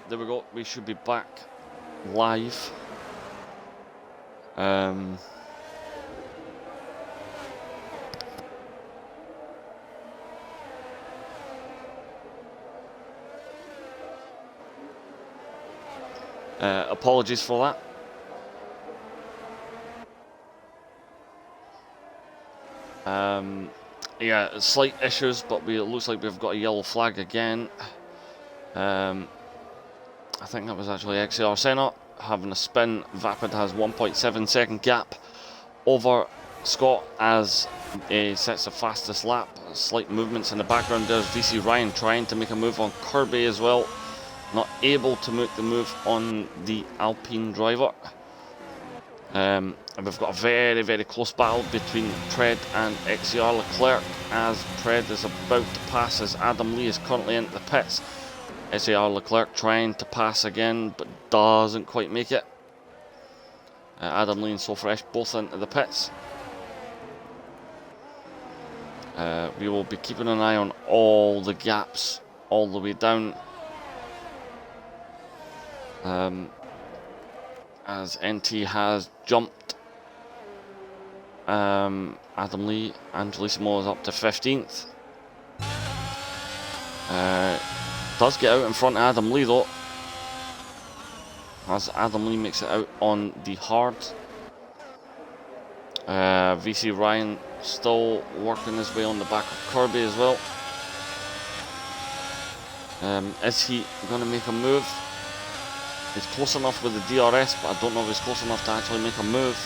There we go. We should be back live. Apologies for that. Yeah, slight issues, but it looks like we've got a yellow flag again. I think that was actually XCR Senna having a spin. Vapid has 1.7 second gap over Scott as he sets the fastest lap. Slight movements in the background. There's VC Ryan trying to make a move on Kirby as well. Not able to make the move on the Alpine driver. And we've got a very, very close battle between Pred and XCR Leclerc as Pred is about to pass as Adam Lee is currently into the pits. XCR Leclerc trying to pass again but doesn't quite make it. Adam Lee and Sofresh both into the pits. We will be keeping an eye on all the gaps all the way down. As NT has jumped. Adam Lee, Angelissimo is up to 15th. Does get out in front of Adam Lee though, as Adam Lee makes it out on the hard. VC Ryan still working his way on the back of Kirby as well. Is he going to make a move? He's close enough with the DRS, but I don't know if he's close enough to actually make a move.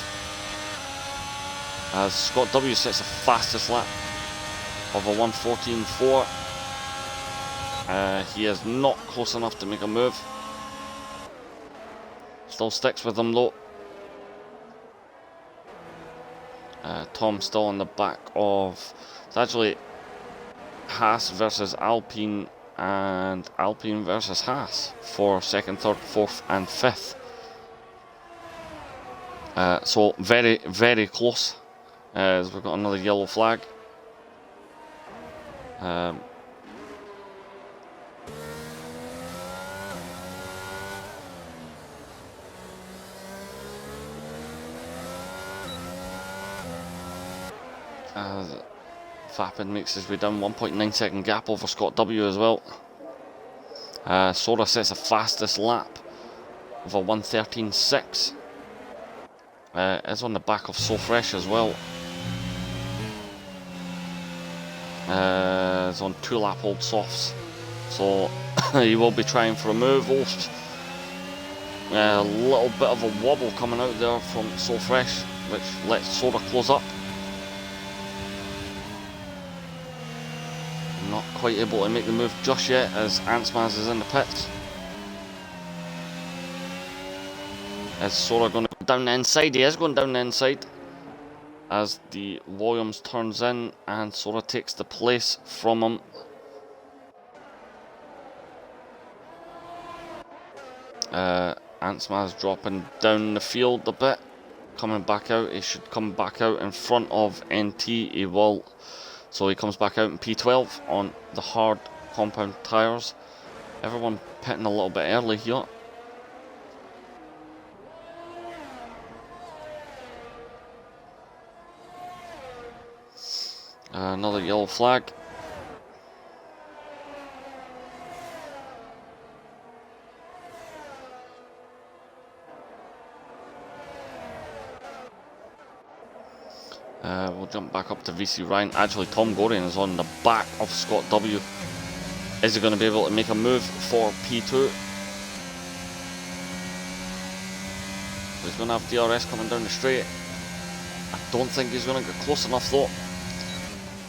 As Scott W sets the fastest lap of a 1:14.4. He is not close enough to make a move. Still sticks with him though. Tom still on the back of... It's actually Haas versus Alpine and Alpine versus Haas for 2nd, 3rd, 4th and 5th. So very, very close. As we've got another yellow flag. As Vapid makes his way down, 1.9 second gap over Scott W as well. Sora sets the fastest lap of a 1:13.6. Is on the back of So Fresh as well. Is on 2 lap old softs, so he will be trying for a move. A little bit of a wobble coming out there from So Fresh, which lets Sora close up. Not quite able to make the move just yet as Antsmaz is in the pits. Is Sora going to go down the inside? He is going down the inside as the Williams turns in and Sora takes the place from him. Antsmaz dropping down the field a bit, coming back out. He should come back out in front of NT. He will. So he comes back out in P12 on the hard compound tyres. Everyone pitting a little bit early here. Another yellow flag. We'll jump back up to VC Ryan. Actually, Tom Gorian is on the back of Scott W. Is he going to be able to make a move for P2? He's going to have DRS coming down the straight. I don't think he's going to get close enough though.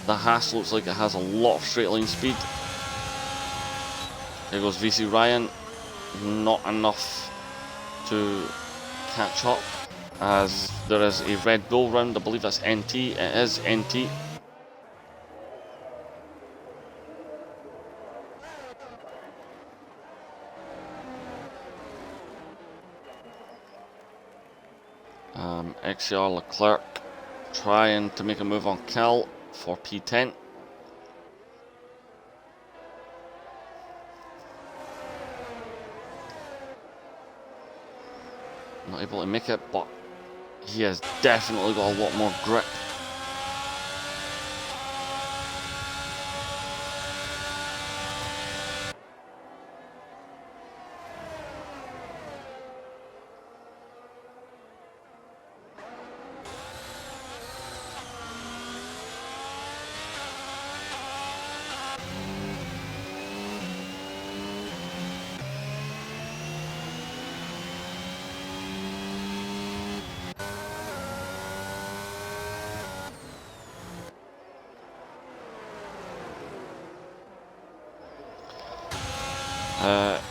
The Haas looks like it has a lot of straight line speed. Here goes VC Ryan. Not enough to catch up, as there is a Red Bull round. I believe that's NT. It is NT. XCR Leclerc trying to make a move on Cal for P10. Not able to make it, but he has definitely got a lot more grip.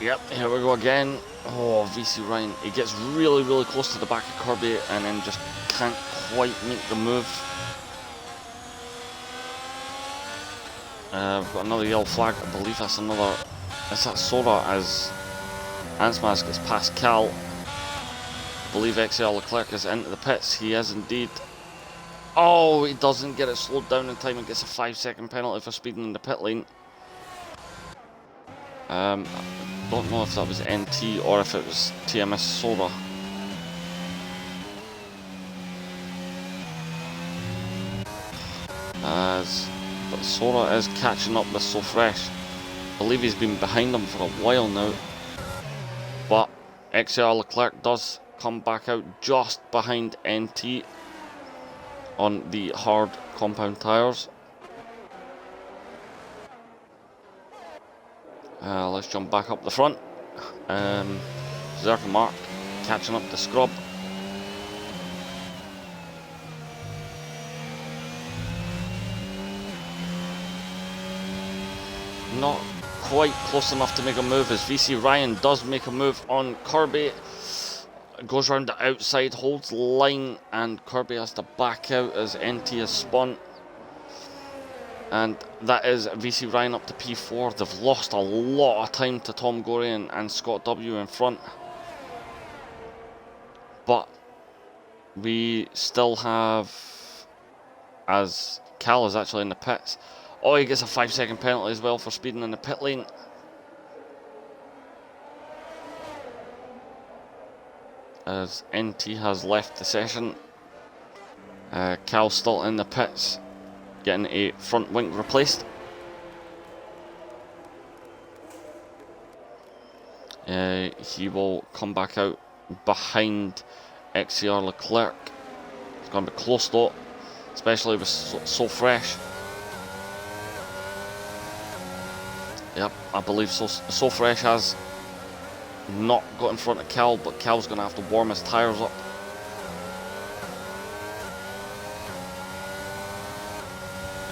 Yep, here we go again. Oh, VC Ryan. He gets really, really close to the back of Kirby and then just can't quite make the move. We've got another yellow flag. I believe that's another... Is that Sora as Ansmask gets past Cal? I believe XL Leclerc is into the pits. He is indeed. Oh, he doesn't get it slowed down in time and gets a 5-second penalty for speeding in the pit lane. I don't know if that was NT or if it was TMS Sora. But Sora is catching up with So Fresh. I believe he's been behind him for a while now. But XR Leclerc does come back out just behind NT on the hard compound tyres. Let's jump back up the front. Zerk and Mark catching up the scrub. Not quite close enough to make a move as VC Ryan does make a move on Kirby. Goes around the outside, holds the line, and Kirby has to back out as NT is spun. And that is VC Ryan up to P4. They've lost a lot of time to Tom Gorey and Scott W in front. But we still have, as Cal is actually in the pits. Oh, he gets a 5-second penalty as well for speeding in the pit lane. As NT has left the session. Cal's still in the pits, getting a front wing replaced. He will come back out behind XCR Leclerc. It's going to be close though, especially with So Fresh. Yep, I believe So Fresh has not got in front of Cal, but Cal's going to have to warm his tyres up.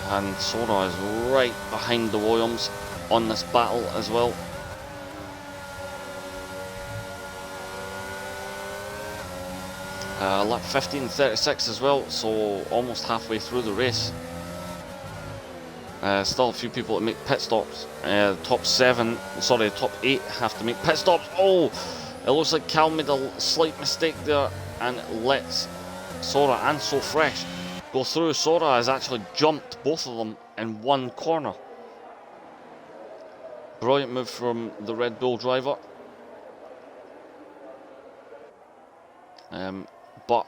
And Sora is right behind the Williams on this battle as well. Lap 15:36 as well, so almost halfway through the race. Still a few people to make pit stops. Top 8 have to make pit stops. Oh, it looks like Cal made a slight mistake there and lets Sora and So Fresh go through. Sora has actually jumped both of them in one corner. Brilliant move from the Red Bull driver. But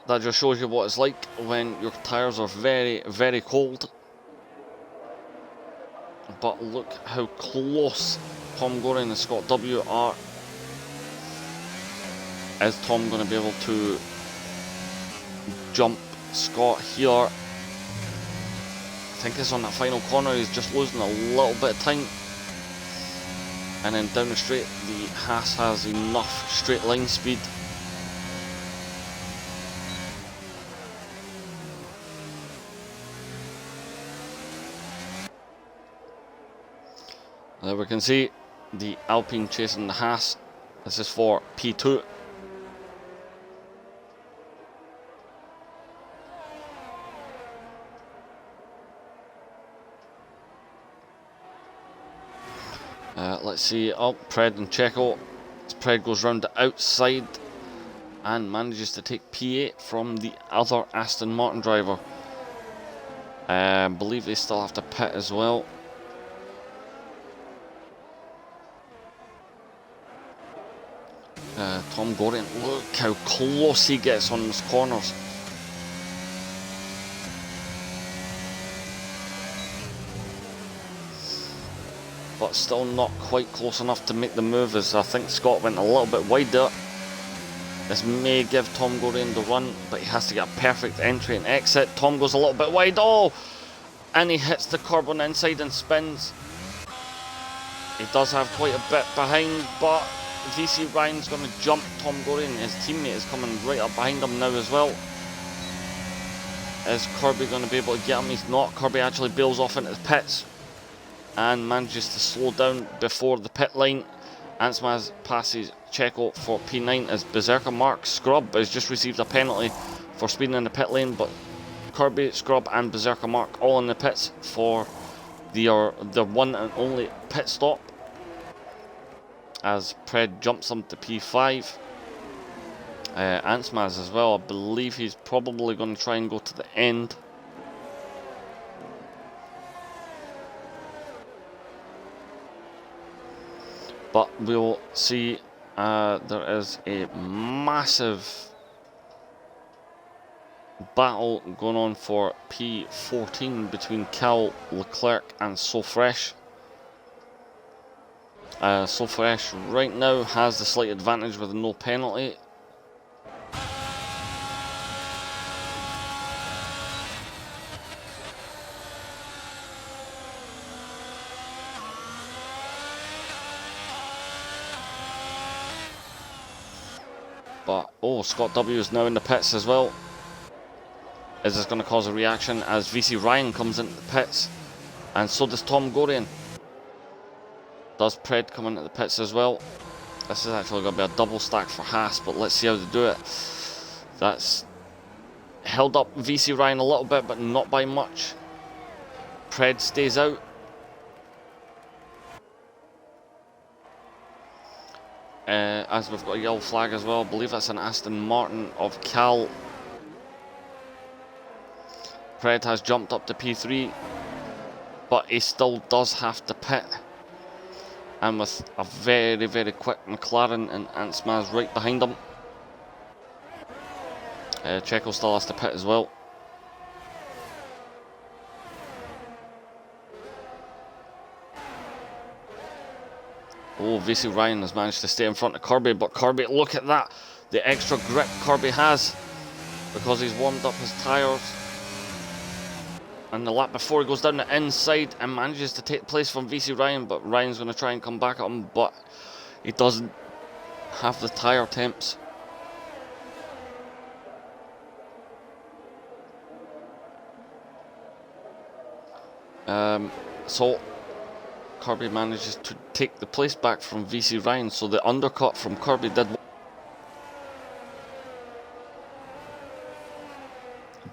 that just shows you what it's like when your tyres are very, very cold. But look how close Tom Gorey and Scott W are. Is Tom going to be able to jump Scott here? I think it's on that final corner. He's just losing a little bit of time. And then down the straight, the Haas has enough straight line speed. There we can see the Alpine chasing the Haas. This is for P2. Let's see, Pred and Checo. Pred goes round the outside and manages to take P8 from the other Aston Martin driver. I believe they still have to pit as well. Tom Gorian, look how close he gets on his corners. But still not quite close enough to make the move, as I think Scott went a little bit wide there. This may give Tom Gorian the run, but he has to get a perfect entry and exit. Tom goes a little bit wide, oh! And he hits the curb on the inside and spins. He does have quite a bit behind, but VC Ryan's going to jump Tom Gorian. His teammate is coming right up behind him now as well. Is Kirby going to be able to get him? He's not. Kirby actually bails off into the pits and manages to slow down before the pit line. Ansmaz passes Checo for P9 as Berserker Mark. Scrub has just received a penalty for speeding in the pit lane, but Kirby, Scrub and Berserker Mark all in the pits for their one and only pit stop, as Pred jumps them to P5. Ansmaz as well, I believe he's probably going to try and go to the end. But we'll see. There is a massive battle going on for P14 between Cal, Leclerc and Sofresh. Sofresh right now has the slight advantage with no penalty. But, oh, Scott W is now in the pits as well. Is this going to cause a reaction as VC Ryan comes into the pits? And so does Tom Gorian. Does Pred come into the pits as well? This is actually going to be a double stack for Haas, but let's see how they do it. That's held up VC Ryan a little bit, but not by much. Pred stays out. As we've got a yellow flag as well. I believe that's an Aston Martin of Cal. Pred has jumped up to P3, but he still does have to pit. And with a very, very quick McLaren and Ansmaz right behind him. Checo still has to pit as well. Oh, VC Ryan has managed to stay in front of Kirby, but Kirby, look at that. The extra grip Kirby has because he's warmed up his tyres. And the lap before he goes down the inside and manages to take place from VC Ryan, but Ryan's going to try and come back at him, but he doesn't have the tyre temps. So Kirby manages to take the place back from VC Ryan, so the undercut from Kirby did.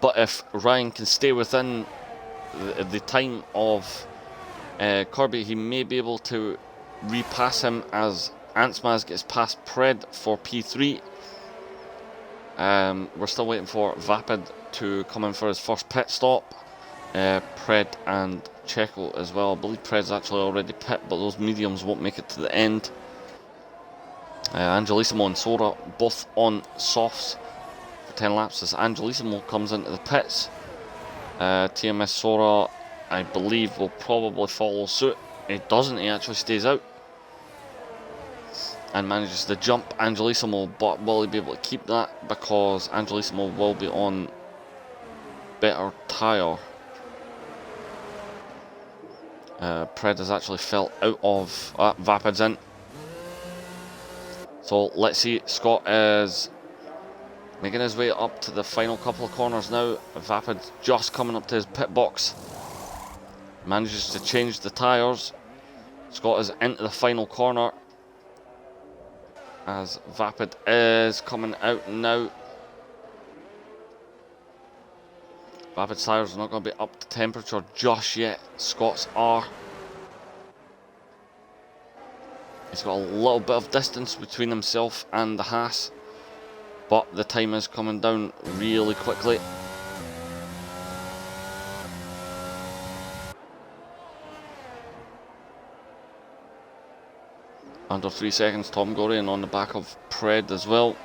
But if Ryan can stay within the time of Kirby, he may be able to repass him as Ansmaz gets past Pred for P3. We're still waiting for Vapid to come in for his first pit stop. Pred and Checo as well. I believe Pred's actually already pit, but those mediums won't make it to the end. Angelissimo and Sora both on softs for 10 laps as Angelissimo comes into the pits. TMS Sora, I believe, will probably follow suit. He doesn't, he actually stays out and manages to jump Angelissimo, but will he be able to keep that? Because Angelissimo will be on better tyre. Pred has actually fell out of Vapid's in. So let's see, Scott is making his way up to the final couple of corners now. Vapid just coming up to his pit box. Manages to change the tyres. Scott is into the final corner as Vapid is coming out now. Vapid's tyres are not going to be up to temperature just yet. Scott's are. He's got a little bit of distance between himself and the Haas, but the time is coming down really quickly. Under 3 seconds, Tom Gorey, and on the back of Pred as well.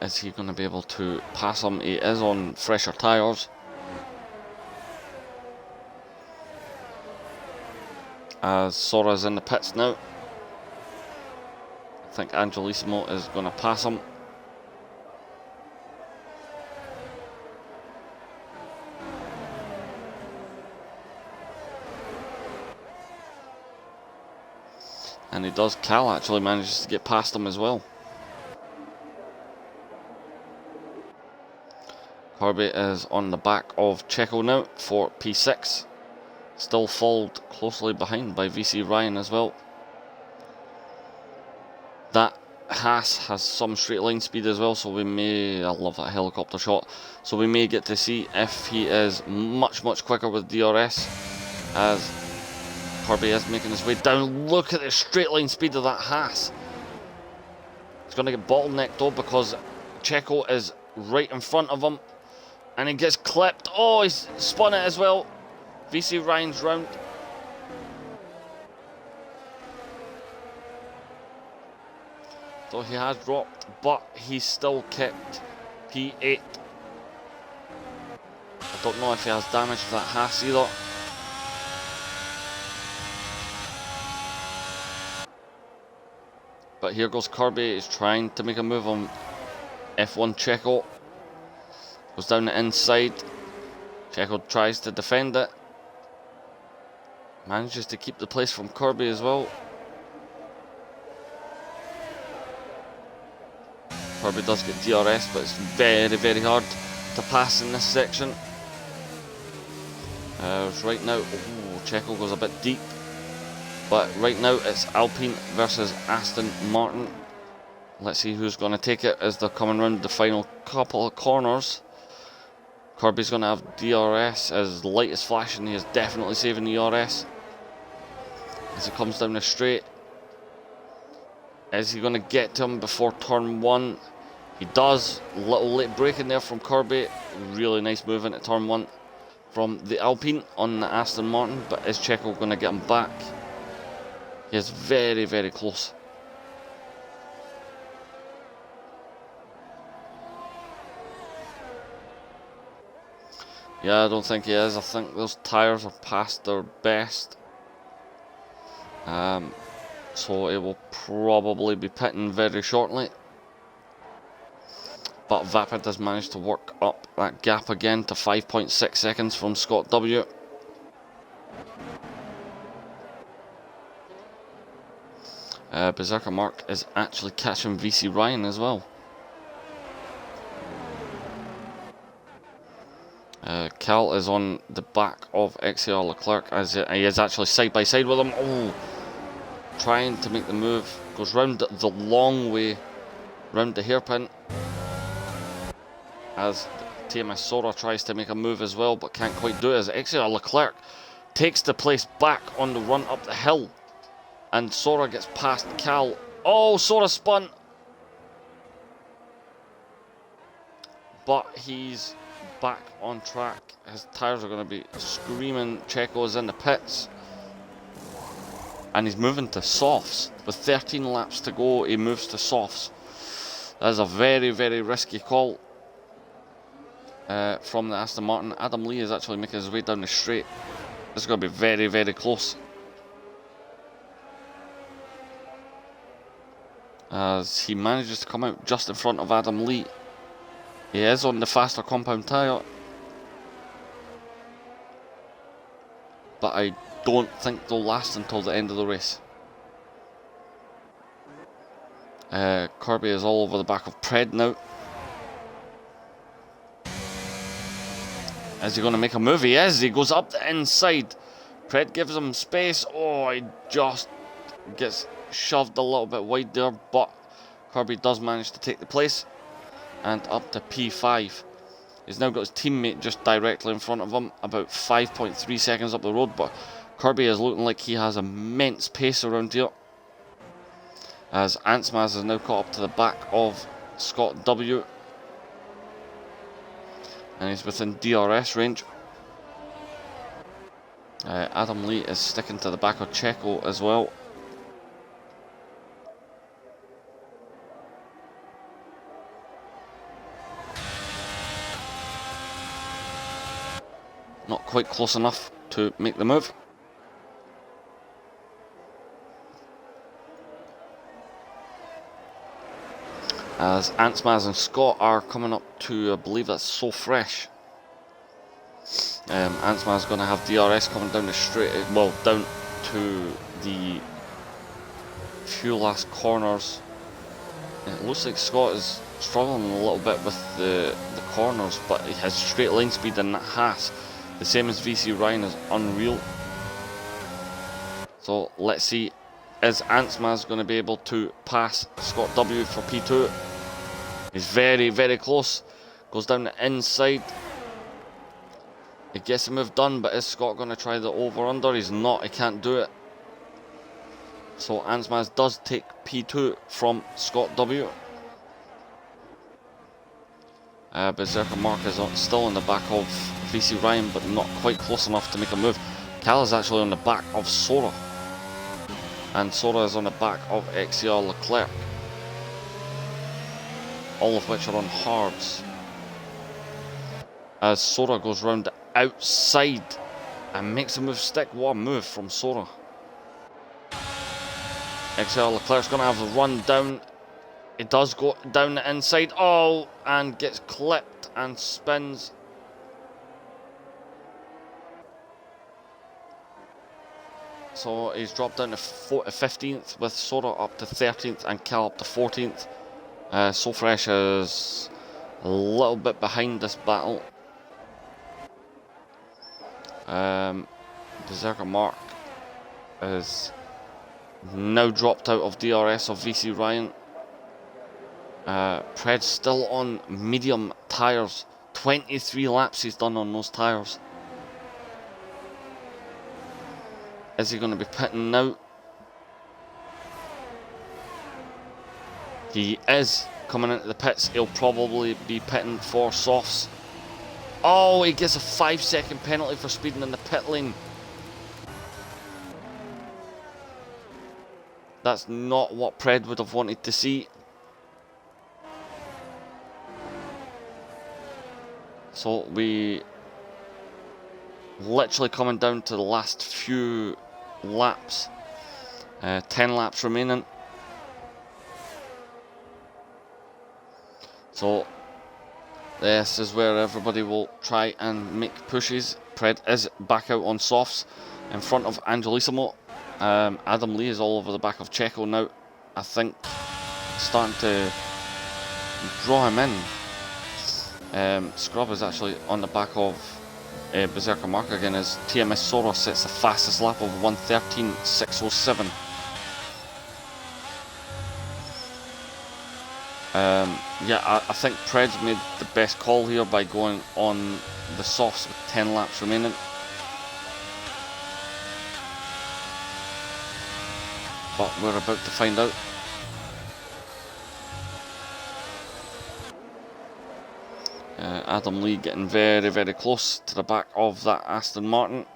Is he going to be able to pass him? He is on fresher tyres. As Sora's in the pits now. I think Angelissimo is going to pass him. And he does. Cal actually manages to get past him as well. Kirby is on the back of Checo now for P6. Still followed closely behind by VC Ryan as well. That Haas has some straight line speed as well, so we may, I love that helicopter shot, so we may get to see if he is much quicker with DRS, as Kirby is making his way down. Look at the straight line speed of that Haas. He's going to get bottlenecked though, because Checo is right in front of him, and he gets clipped. Oh, he's spun it as well. VC Ryan's round. So he has dropped, but he's still kept P8. I don't know if he has damage to that Haas either. But here goes Kirby. He's trying to make a move on F1 Checo. Goes down the inside. Checo tries to defend it. Manages to keep the place from Kirby as well. Kirby does get DRS, but it's very hard to pass in this section. Right now, Checo goes a bit deep. But right now it's Alpine versus Aston Martin. Let's see who's going to take it as they're coming around the final couple of corners. Kirby's going to have DRS. As light is flashing, he is definitely saving the DRS. As he comes down the straight. Is he going to get to him before turn 1? He does. Little late braking there from Kirby. Really nice move into turn 1 from the Alpine on the Aston Martin. But is Checo going to get him back? He is very close. Yeah, I don't think he is. I think those tyres are past their best. So it will probably be pitting very shortly. But Vapid has managed to work up that gap again to 5.6 seconds from Scott W. Berserker Mark is actually catching VC Ryan as well. Cal is on the back of XCR Leclerc as he is actually side by side with him. Oh, trying to make the move. Goes round the long way, round the hairpin. As TMS Sora tries to make a move as well, but can't quite do it. As XCR Leclerc takes the place back on the run up the hill. And Sora gets past Cal. Oh, Sora spun. But he's back on track. His tyres are going to be screaming. Checo's in the pits. And he's moving to softs. With 13 laps to go, he moves to softs. That is a very risky call from the Aston Martin. Adam Lee is actually making his way down the straight. This is going to be very close. As he manages to come out just in front of Adam Lee. He is on the faster compound tyre. But I don't think they'll last until the end of the race. Kirby is all over the back of Pred now. Is he going to make a move? He is. He goes up the inside. Pred gives him space. Oh, he just gets shoved a little bit wide there, but Kirby does manage to take the place and up to P5. He's now got his teammate just directly in front of him, about 5.3 seconds up the road, but Kirby is looking like he has immense pace around here. As Antsmaz is now caught up to the back of Scott W. And he's within DRS range. Adam Lee is sticking to the back of Checo as well. Not quite close enough to make the move. As Antsmaz and Scott are coming up to, I believe that's So Fresh. Antsmaz going to have DRS coming down the straight, well, down to the few last corners. It looks like Scott is struggling a little bit with the corners, but he has straight line speed and that has the same as VC Ryan is unreal. So let's see, is Antsmaz going to be able to pass Scott W for P2? He's very, very close. Goes down the inside. He gets the move done, but is Scott going to try the over-under? He's not, he can't do it. So Antsmaz does take P2 from Scott W. Berserker Mark is still on the back of VC Ryan, but not quite close enough to make a move. Cal is actually on the back of Sora. And Sora is on the back of XCR Leclerc. All of which are on hards. As Sora goes round the outside and makes a move stick. What a move from Sora. XCR Leclerc's going to have a run down. It does go down the inside. Oh, and gets clipped and spins. So he's dropped down to 15th with Sora up to 13th and Cal up to 14th. So Fresh is a little bit behind this battle. Berserker Mark is now dropped out of DRS of VC Ryan. Pred's still on medium tyres. 23 laps he's done on those tyres. Is he going to be pitting now? He is coming into the pits. He'll probably be pitting for softs. Oh, he gets a 5-second penalty for speeding in the pit lane. That's not what Pred would have wanted to see. So we literally coming down to the last few laps. 10 laps remaining. So this is where everybody will try and make pushes. Pred is back out on softs in front of Angelissimo. Adam Lee is all over the back of Checo now. I think starting to draw him in. Scrub is actually on the back of Berserker Mark again as TMS Sora sets the fastest lap of 1:13.607. Yeah, I think Pred's made the best call here by going on the softs with 10 laps remaining. But we're about to find out. Adam Lee getting very, very close to the back of that Aston Martin.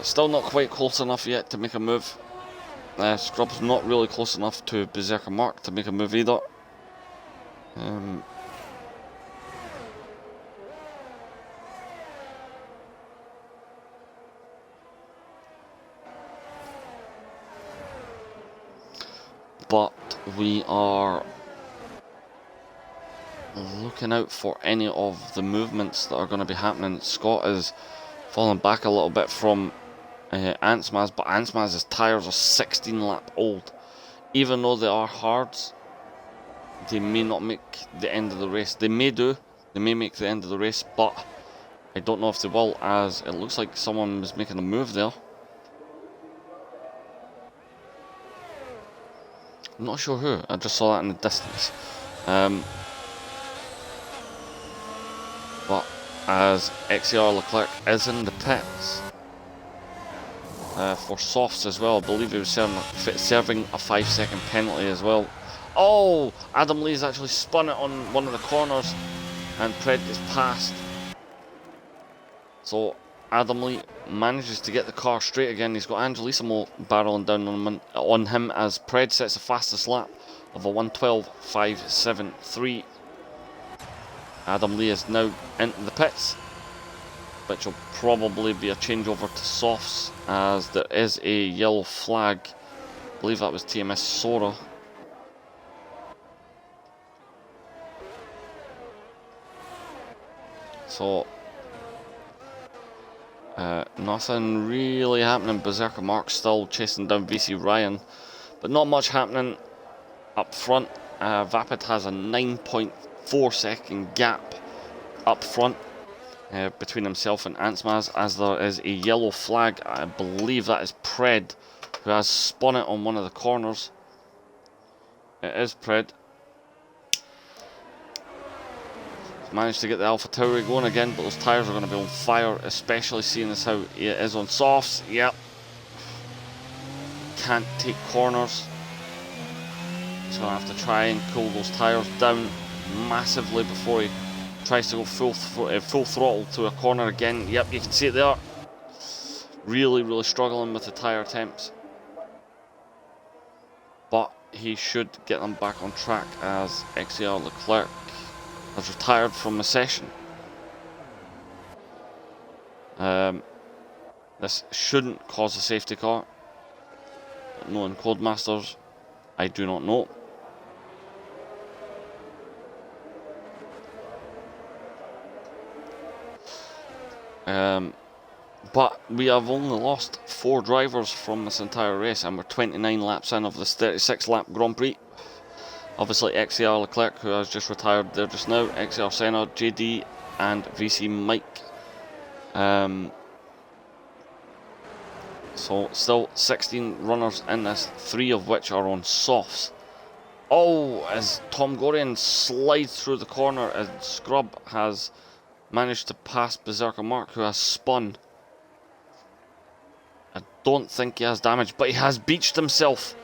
Still not quite close enough yet to make a move. Scrub's not really close enough to Berserker Mark to make a move either. But we are looking out for any of the movements that are going to be happening. Scott is falling back a little bit from Antsmaz, but Antsmaz's tyres are 16 lap old. Even though they are hards, they may not make the end of the race. They may do, they may make the end of the race, but I don't know if they will, as it looks like someone was making a move there. I'm not sure who, I just saw that in the distance. But as XCR Leclerc is in the pits, for softs as well. I believe he was serving a 5-second penalty as well. Oh, Adam Lee's actually spun it on one of the corners, and Pred gets past. So Adam Lee manages to get the car straight again. He's got Angelissimo barreling down on him as Pred sets the fastest lap of a 1:12.573. Adam Lee is now into the pits, which will probably be a changeover to softs as there is a yellow flag. I believe that was TMS Sora. So nothing really happening. Berserker Mark still chasing down VC Ryan, but not much happening up front. Vapid has a 9.4 second gap up front between himself and Antsmaz, as there is a yellow flag. I believe that is Pred, who has spun it on one of the corners. It is Pred. Managed to get the Alpha Tauri going again, but those tyres are going to be on fire, especially seeing as how it is on softs. Yep. Can't take corners. He's going to have to try and cool those tyres down massively before he tries to go full throttle to a corner again. Yep, you can see it there. Really struggling with the tyre attempts. But he should get them back on track as XCR Leclerc has retired from the session. This shouldn't cause a safety car. Knowing Codemasters, I do not know. But we have only lost 4 drivers from this entire race, and we're 29 laps in of this 36 lap Grand Prix. Obviously XCR Leclerc, who has just retired there just now, XCR Senna, JD and VC Mike. So still 16 runners in this, 3 of which are on softs. Oh, as Tom Gorian slides through the corner, and Scrub has managed to pass Berserker Mark, who has spun. I don't think he has damage, but he has beached himself.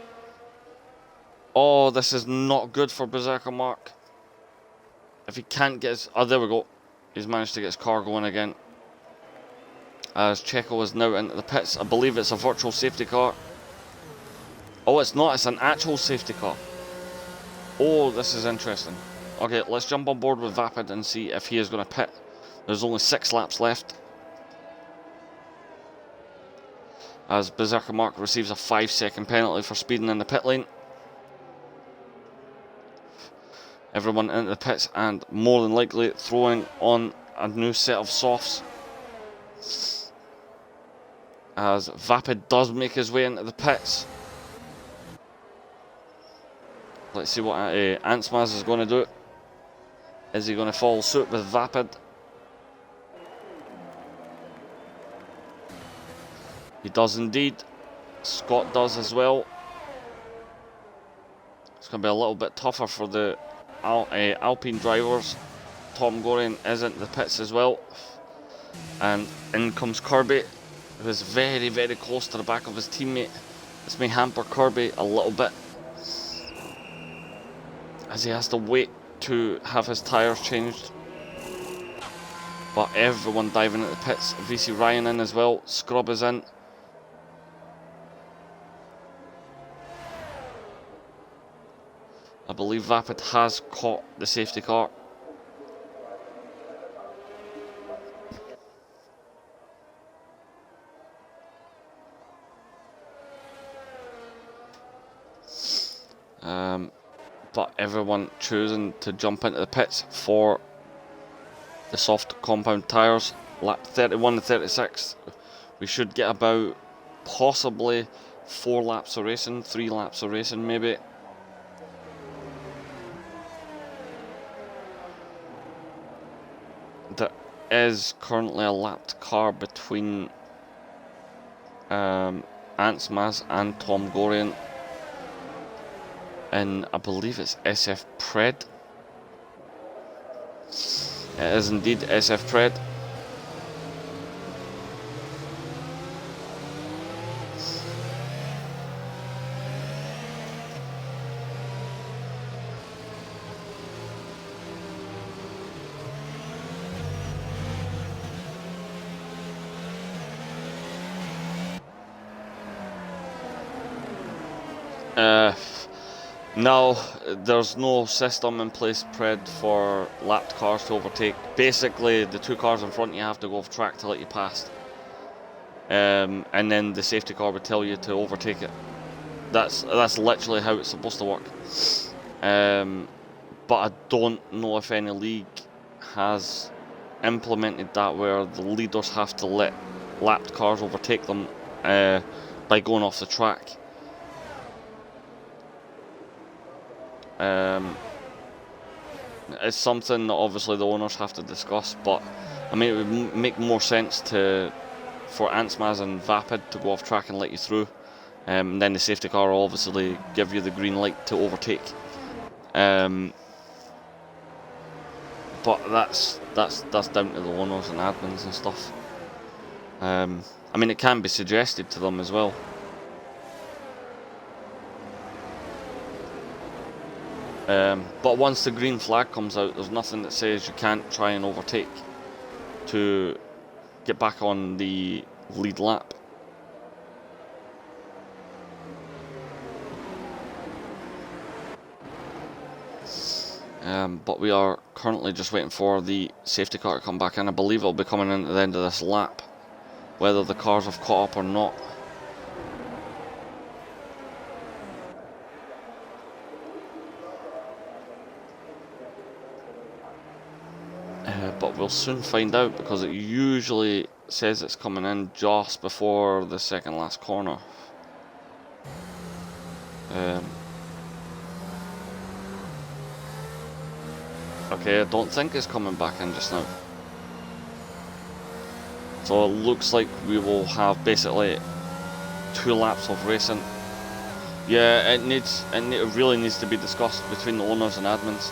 Oh, this is not good for Berserker Mark. If he can't get his... Oh, there we go. He's managed to get his car going again. As Checo is now into the pits. I believe it's a virtual safety car. Oh, it's not. It's an actual safety car. Oh, this is interesting. Okay, let's jump on board with Vapid and see if he is going to pit. There's only 6 laps left. As Berserker Mark receives a 5-second penalty for speeding in the pit lane. Everyone into the pits and more than likely throwing on a new set of softs. As Vapid does make his way into the pits. Let's see what Antsmaz is going to do. Is he going to follow suit with Vapid? He does indeed. Scott does as well. It's going to be a little bit tougher for the Alpine drivers. Tom Gorian is into the pits as well. And in comes Kirby, who is very close to the back of his teammate. This may hamper Kirby a little bit, as he has to wait to have his tyres changed. But everyone diving into the pits. VC Ryan in as well. Scrub is in. I believe Vapid has caught the safety car. But everyone choosing to jump into the pits for the soft compound tyres. Lap 31 to 36. We should get about possibly 4 laps of racing, 3 laps of racing maybe. There is currently a lapped car between Antsmaz and Tom Gorian. And I believe it's SF Pred. It is indeed SF Pred. Uh, no, there's no system in place, Pred, for lapped cars to overtake. Basically, the two cars in front of you have to go off track to let you past. And then the safety car would tell you to overtake it. That's literally how it's supposed to work. But I don't know if any league has implemented that where the leaders have to let lapped cars overtake them by going off the track. It's something that obviously the owners have to discuss, but I mean, it would make more sense for Ansmaz and Vapid to go off track and let you through. Then the safety car will obviously give you the green light to overtake. But that's down to the owners and admins and stuff. I mean, it can be suggested to them as well. But once the green flag comes out, there's nothing that says you can't try and overtake to get back on the lead lap. But we are currently just waiting for the safety car to come back in. I believe it'll be coming in at the end of this lap, whether the cars have caught up or not. But we'll soon find out, because it usually says it's coming in just before the second last corner. Okay, I don't think it's coming back in just now. So it looks like we will have basically 2 laps of racing. Yeah, it really needs to be discussed between the owners and admins.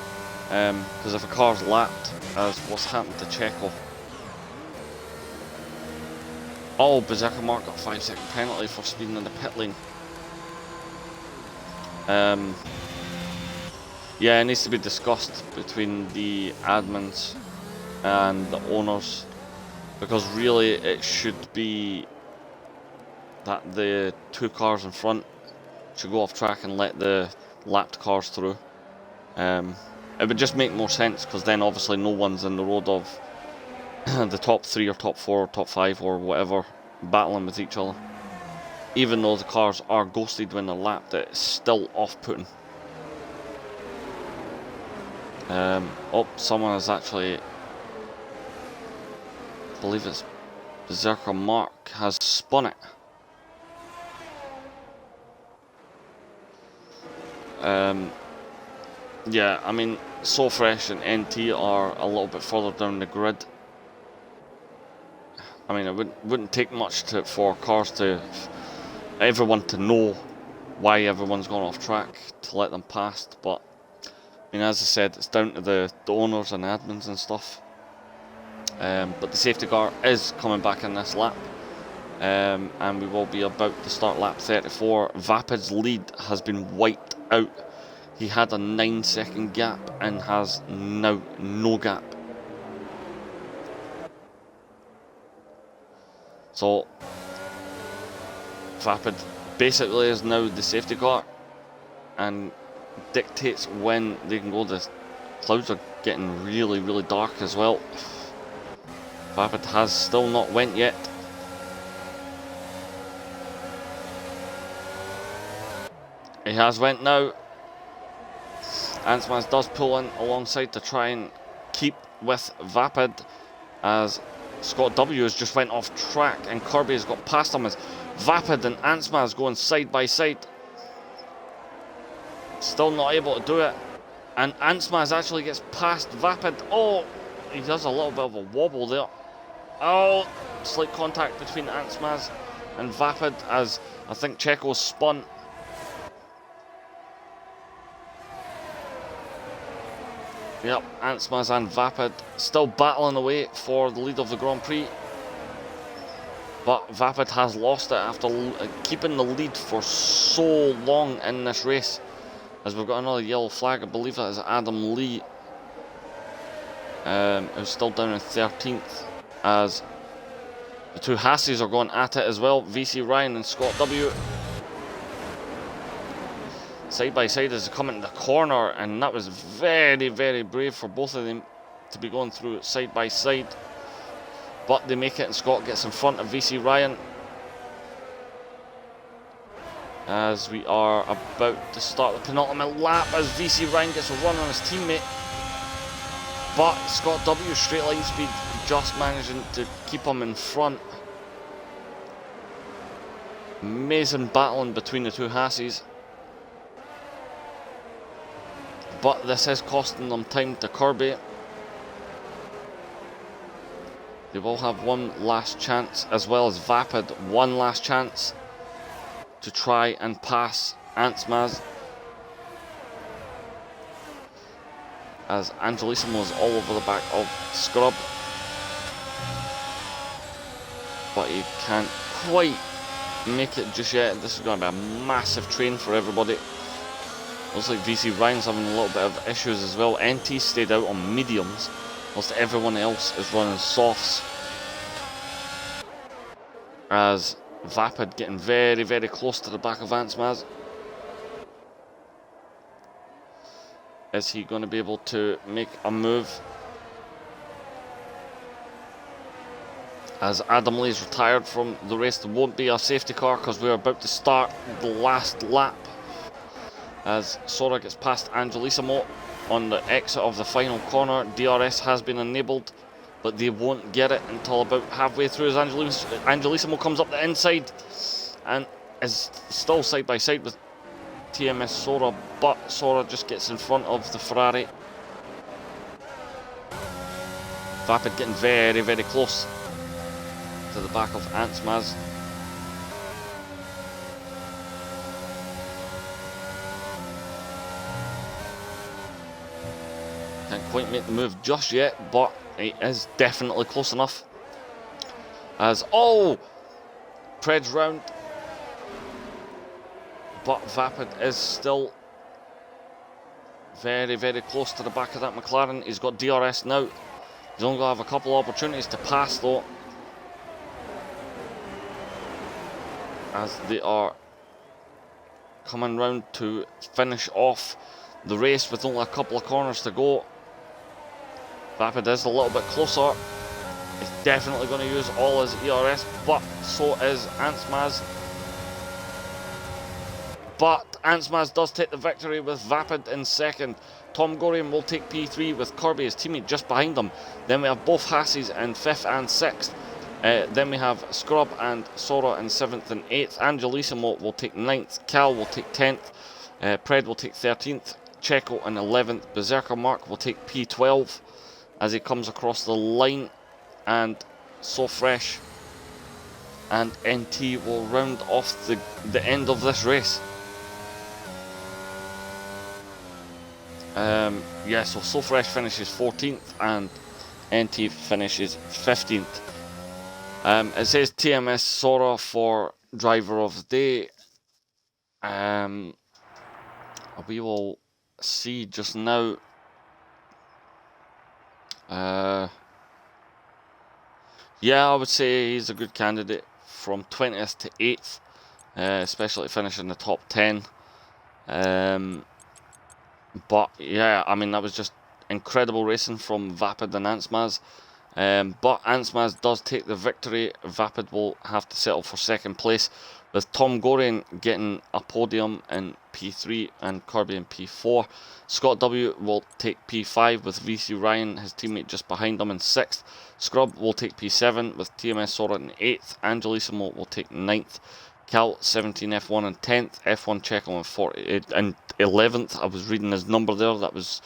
Because if a car's lapped, as what's happened to Checo. Oh, Berserker Mark got a 5-second penalty for speeding in the pit lane. Yeah, it needs to be discussed between the admins and the owners, because really it should be that the 2 cars in front should go off track and let the lapped cars through. It would just make more sense, because then obviously no one's in the road of the top 3 or top 4 or top 5 or whatever battling with each other. Even though the cars are ghosted when they're lapped, it's still off-putting. Oh, someone has actually, I believe it's Berserker Mark, has spun it. Yeah, I mean, So Fresh and NT are a little bit further down the grid. I mean, it wouldn't take much for cars everyone to know why everyone's gone off track to let them past, but I mean, as I said, it's down to the owners and admins and stuff. But the safety car is coming back in this lap, and we will be about to start lap 34. Vapid's lead has been wiped out. He had a 9-second gap and has now no gap. So Vapid basically is now the safety car and dictates when they can go. The clouds are getting really, really dark as well. Vapid has still not went yet. He has went now. Ansmaz does pull in alongside to try and keep with Vapid, as Scott W has just went off track and Kirby has got past him, as Vapid and Ansmaz going side by side. Still not able to do it, and Ansmaz actually gets past Vapid. Oh, he does a little bit of a wobble there. Oh, slight contact between Ansmaz and Vapid, as I think Checo's spun. Yep, Ansmaz and Vapid still battling away for the lead of the Grand Prix. But Vapid has lost it after keeping the lead for so long in this race. As we've got another yellow flag, I believe that is Adam Lee, who's still down in 13th, as the 2 Hassies are going at it as well, VC Ryan and Scott W. side by side as they come into the corner, and that was very, very brave for both of them to be going through side by side. But they make it, and Scott gets in front of VC Ryan as we are about to start the penultimate lap, as VC Ryan gets a run on his teammate. But Scott W, straight line speed, just managing to keep him in front. Amazing battling between the two Hassies. But this is costing them time to Kirby. They will have one last chance, as well as Vapid, one last chance to try and pass Antsmaz, as Angelissimo is all over the back of Scrub, but he can't quite make it just yet. This is going to be a massive train for everybody. Looks like VC Ryan's having a little bit of issues as well. NT stayed out on mediums, whilst everyone else is running softs, as Vapid getting very, very close to the back of Antsmaz. Is he going to be able to make a move? As Adam Lee's retired from the race, there won't be a safety car because we're about to start the last lap. As Sora gets past Angelissimo on the exit of the final corner. DRS has been enabled, but they won't get it until about halfway through, as Angelissimo comes up the inside and is still side by side with TMS Sora, but Sora just gets in front of the Ferrari. Vapid getting very, very close to the back of Antsmaz. Can't quite make the move just yet, but he is definitely close enough. As, oh! Pred's round. But Vapid is still very, very close to the back of that McLaren. He's got DRS now. He's only going to have a couple of opportunities to pass though, as they are coming round to finish off the race with only a couple of corners to go. Vapid is a little bit closer. He's definitely going to use all his ERS, but so is Antsmaz. But Antsmaz does take the victory with Vapid in second. Tom Gorian will take P3 with Kirby, his teammate, just behind him. Then we have both Hassies in 5th and 6th. Then we have Scrub and Sora in 7th and 8th. Angelissimo will take 9th. Cal will take 10th. Pred will take 13th. Checo in 11th. Berserker Mark will take P12 as he comes across the line. And So Fresh and NT will round off the end of this race. Yeah, so Fresh finishes 14th and NT finishes 15th. It says TMS Sora for driver of the day. We will see just now. Yeah, I would say he's a good candidate from 20th to 8th, especially finishing the top 10. But yeah, I mean, that was just incredible racing from Vapid and Antsmaz. But Antsmaz does take the victory. Vapid will have to settle for second place, with Tom Gorian getting a podium in P3 and Kirby in P4. Scott W will take P5 with VC Ryan, his teammate, just behind him in 6th. Scrub will take P7 with TMS Sora in 8th. Angelissimo will take 9th. Cal 17 F1 and 10th. F1 Checo in 48 and 11th. I was reading his number there. That was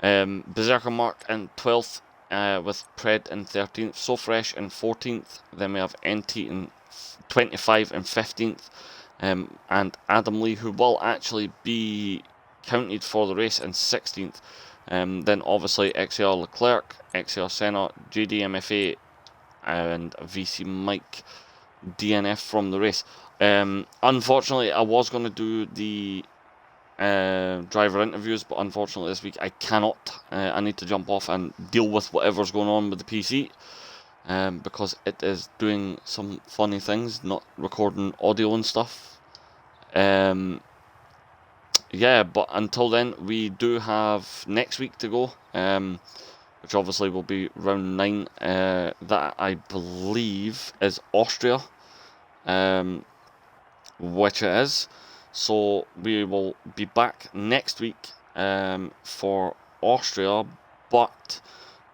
Berserker Mark in 12th. With Pred in 13th, So Fresh in 14th, then we have NT in 25 and 15th, and Adam Lee, who will actually be counted for the race, in 16th. Then obviously XR Leclerc, XR Senna, JDMFA, and VC Mike DNF from the race. Unfortunately, I was going to do the driver interviews, but unfortunately this week I cannot. I need to jump off and deal with whatever's going on with the PC, because it is doing some funny things, not recording audio and stuff. yeah, but until then, we do have next week to go, which obviously will be round 9. That I believe is Austria, which it is. So we will be back next week for Austria, but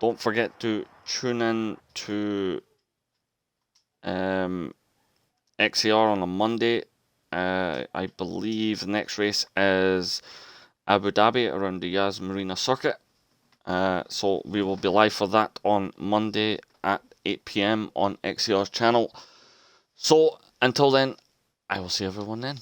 don't forget to tune in to XCR on a Monday. I believe the next race is Abu Dhabi around the Yas Marina circuit. So we will be live for that on Monday at 8 PM on XCR's channel. So until then, I will see everyone then.